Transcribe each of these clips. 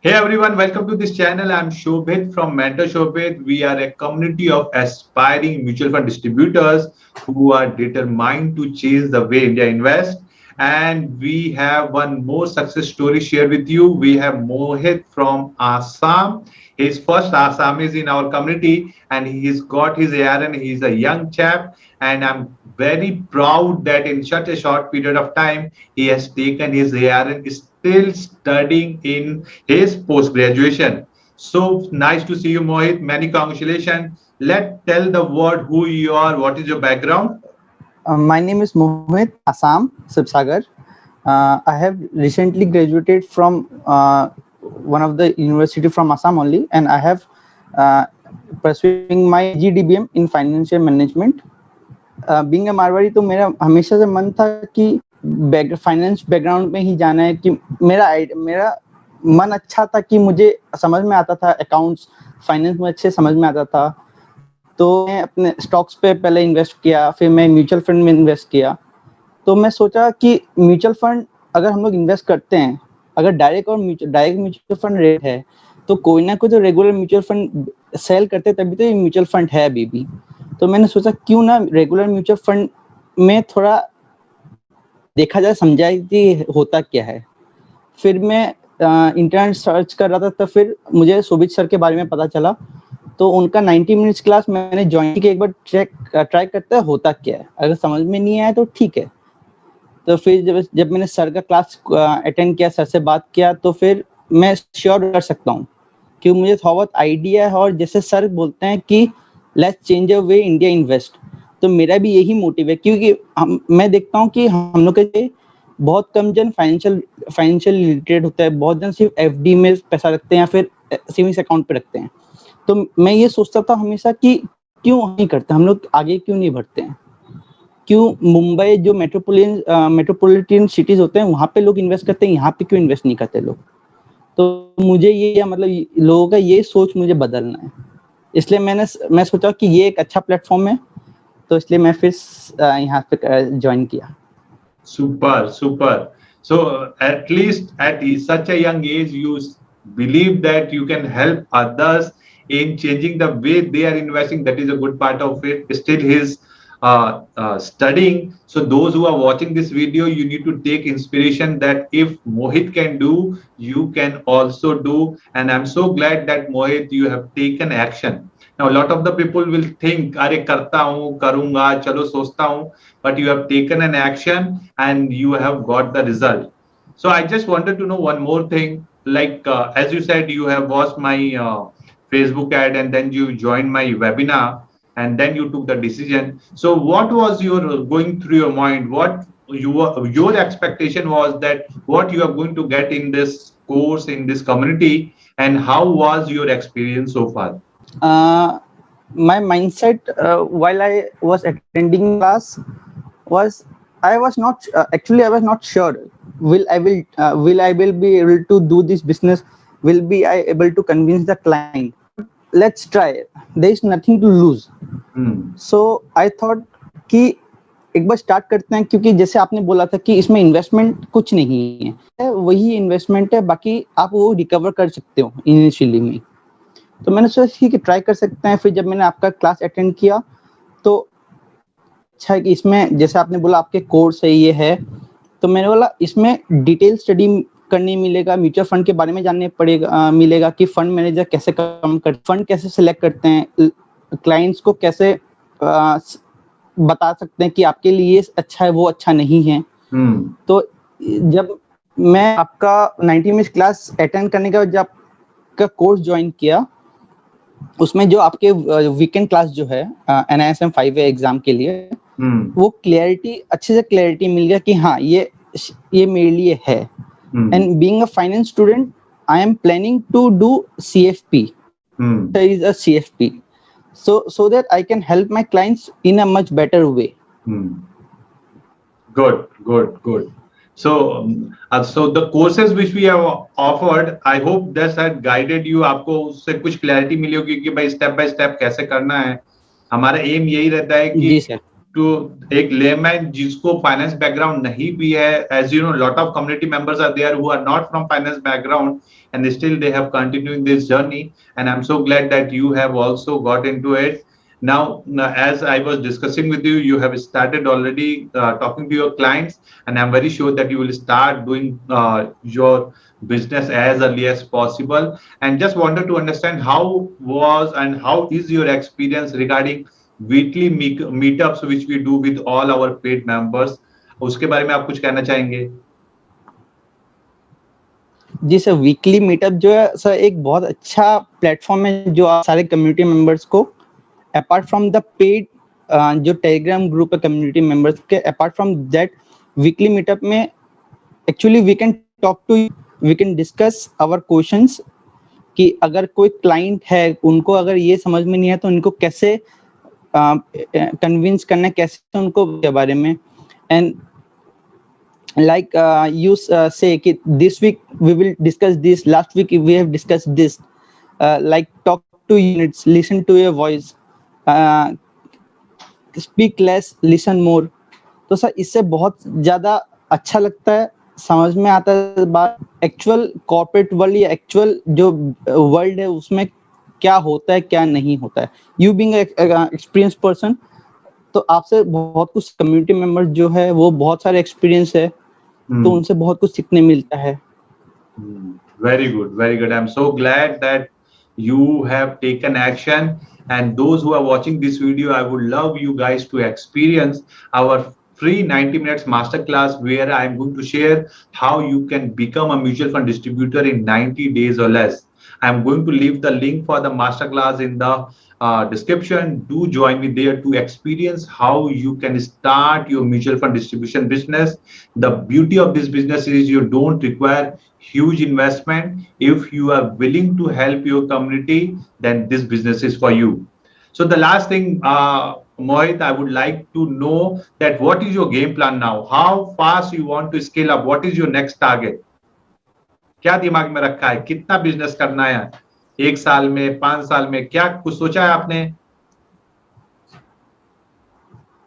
Hey everyone, welcome to this channel. I'm Shobhit from Mentor Shobhit. We are a community of aspiring mutual fund distributors who are determined to change the way India invests. And we have one more success story share with you. We have Mohit from Assam. His first Assam is in our community and he's got his ARN. He's a young chap and I'm very proud that in such a short period of time he has taken his ARN, is still studying in his post graduation. So nice to see you, Mohit. Many congratulations. Let tell the world who you are. What is your background? My name is Mohit, Assam, Sibsagar. I have recently graduated from one of the university from Assam only, and I have uh, pursuing my PGDBM in financial management. Being a Marwari तो मेरा हमेशा से मन था कि finance background में ही जाना है कि मेरा मन अच्छा था कि मुझे समझ में आता था अकाउंट्स फाइनेंस में अच्छे समझ में आता था तो मैं अपने स्टॉक्स पे पहले इन्वेस्ट किया फिर मैं म्यूचुअल फंड में इन्वेस्ट किया तो मैं सोचा कि म्यूचुअल फंड अगर हम लोग इन्वेस्ट करते हैं अगर डायरेक्ट म्यूचुअल फंड रेट है तो कोई ना कोई तो रेगुलर म्यूचुअल फंड सेल करते तभी तो ये म्यूचुअल फंड है अभी भी तो मैंने सोचा क्यों ना रेगुलर म्यूचुअल फंड में थोड़ा देखा जाए समझाए कि होता क्या है फिर मैं इंटरनेट सर्च कर रहा था तो फिर मुझे सुबित सर के बारे में पता चला तो उनका 90 मिनट्स क्लास मैंने ज्वाइन की एक बार ट्राई करता है होता क्या है अगर समझ में नहीं आया तो ठीक है तो फिर जब मैंने सर का क्लास अटेंड किया सर से बात किया तो फिर मैं श्योर कर सकता हूँ कि मुझे थोड़ा बहुत आइडिया है और जैसे सर बोलते हैं कि let's change a way India invest तो मेरा भी यही मोटिव है क्योंकि मैं देखता हूँ कि हम लोग के बहुत कम जन फाइनेंशियल रिलेटेड होता है बहुत जन सिर्फ एफडी में पैसा रखते हैं या फिर सेविंग्स अकाउंट पे रखते हैं तो मैं ये सोचता था हमेशा कि क्यों नहीं करते हम लोग आगे क्यों नहीं बढ़ते हैं क्यों मुंबई जो मेट्रोपॉलिटन सिटीज होते हैं वहाँ पे लोग इन्वेस्ट करते हैं यहाँ पे क्यों इन्वेस्ट नहीं करते लोग तो मुझे ये मतलब लोगों का ये सोच मुझे बदलना है इसलिए मैं सोचा कि ये एक अच्छा प्लेटफॉर्म है तो इसलिए मैं फिर यहाँ पे ज्वाइन किया Super, super. So at least at such a young age, you believe that you can help others in changing the way they are investing. That is a good part of it. Still, his studying. So those who are watching this video, you need to take inspiration that if Mohit can do, you can also do. And I'm so glad that Mohit, you have taken action. Now, a lot of the people will think, "अरे करता हूँ, करूँगा, चलो सोचता हूँ," but you have taken an action and you have got the result. So I just wanted to know one more thing. Like as you said, you have watched my Facebook ad and then you joined my webinar and then you took the decision. So what was your going through your mind? What your expectation was that what you are going to get in this course in this community, and how was your experience so far? My mindset while I was attending the class was I was not actually I was not sure will I will be able to do this business will be I able to convince the client but let's try there is nothing to lose so I thought कि एक बार start करते हैं क्योंकि जैसे आपने बोला था कि इसमें इन्वेस्टमेंट कुछ नहीं है वही इन्वेस्टमेंट है बाकी आप वो रिकवर कर सकते हो इनिशियली में तो मैंने सोचा ठीक है ट्राई कर सकते हैं फिर जब मैंने आपका क्लास अटेंड किया तो अच्छा है कि इसमें जैसे आपने बोला आपके कोर्स है ये है तो मैंने बोला इसमें डिटेल स्टडी करने मिलेगा म्यूचुअल फंड के बारे में जानने पड़ेगा मिलेगा कि फंड मैनेजर कैसे काम कर फंड कैसे सिलेक्ट करते हैं क्लाइंट्स को कैसे बता सकते हैं कि आपके लिए अच्छा है वो अच्छा नहीं है तो जब मैं आपका 90 मिनट क्लास अटेंड करने के बाद जब आपका कोर्स ज्वाइन किया उसमें जो आपके वीकेंड क्लास जो है NISM 5A एग्जाम के लिए वो क्लैरिटी अच्छे से क्लैरिटी मिल गया कि हाँ ये मेरे लिए है and being a finance student I am planning to do CFP there is a CFP so that I can help my clients in a much better way good. So the courses which we have offered, I hope that had guided you. आपको उससे कुछ clarity मिली होगी कि भाई step by step कैसे करना है. हमारा एम यही रहता है कि to एक लेमैन जिसको फाइनेंस बैकग्राउंड नहीं भी है, as you know, lot of community members are there who are not from finance background. and still they have continued this journey. And I'm so glad that you have also got into it. Now, as I was discussing with you, you have started already talking to your clients, and I'm very sure that you will start doing your business as early as possible. And just wanted to understand how was and how is your experience regarding weekly meetups which we do with all our paid members. उसके बारे में आप कुछ कहना चाहेंगे? जी sir, weekly meetup जो है sir एक बहुत अच्छा प्लेटफॉर्म है जो आप सारे कम्युनिटी मेंबर्स को अपार्ट फ्रॉम द पेड जो टेलीग्राम ग्रुप है कम्युनिटी मेंबर्स के, apart from that weekly meetup में actually we can talk to, we can discuss our questions कि अगर कोई क्लाइंट है उनको अगर ये समझ में नहीं है तो उनको कैसे कन्विंस करना है, कैसे उनको के बारे में. एंड like you say कि this week we will discuss this, last week we have discussed this, like talk to units, listen to your voice, speak less, listen more. तो सर इससे बहुत ज़्यादा अच्छा लगता है, समझ में आता है बात एक्चुअल कॉर्पोरेट वर्ल्ड या एक्चुअल जो वर्ल्ड है उसमें क्या होता है क्या नहीं होता है. यू बीइंग एक्सपीरियंस पर्सन, तो आपसे बहुत कुछ कम्युनिटी मेंबर्स जो है वो बहुत सारे एक्सपीरियंस है, तो उनसे बहुत कुछ सीखने मिलता है. Very good, very good. I'm so glad that you have taken action. And those who are watching this video, I would love you guys to experience our free 90 minutes masterclass where I'm going to share how you can become a mutual fund distributor in 90 days or less. I'm going to leave the link for the masterclass in the description. Do join me there to experience how you can start your mutual fund distribution business. The beauty of this business is you don't require huge investment. If you are willing to help your community, then this business is for you. So the last thing, Mohit, I would like to know that what is your game plan now? How fast you want to scale up? What is your next target? क्या दिमाग में रखा है? कितना business करना है? 1 साल में, 5 साल में, क्या कुछ सोचा है आपने?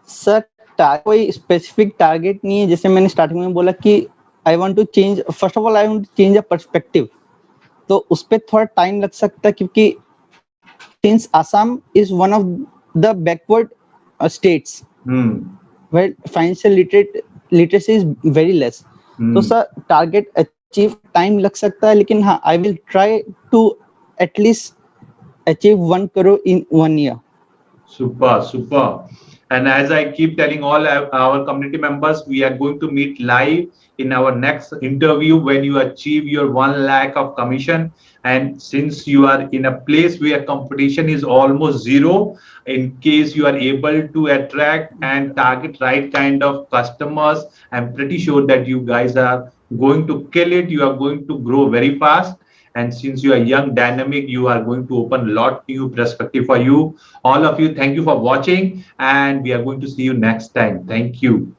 सर कोई स्पेसिफिक टारगेट नहीं है. जैसे मैंने स्टार्टिंग में बोला कि I want to change, first of all I want to change a perspective, तो उस पर थोड़ा टाइम लग सकता है क्योंकि since Assam is one of the backward states where financial literacy is very less. तो सर टारगेट अचीव टाइम लग सकता है, लेकिन हाँ I will try to at least achieve 1 crore in 1 year. Super, super. And as I keep telling all our community members, we are going to meet live in our next interview when you achieve your 1 lakh of commission. And since you are in a place where competition is almost zero, in case you are able to attract and target right kind of customers, I'm pretty sure that you guys are going to kill it. You are going to grow very fast. And since you are young, dynamic, you are going to open a lot new perspective for you. All of you, thank you for watching. And we are going to see you next time. Thank you.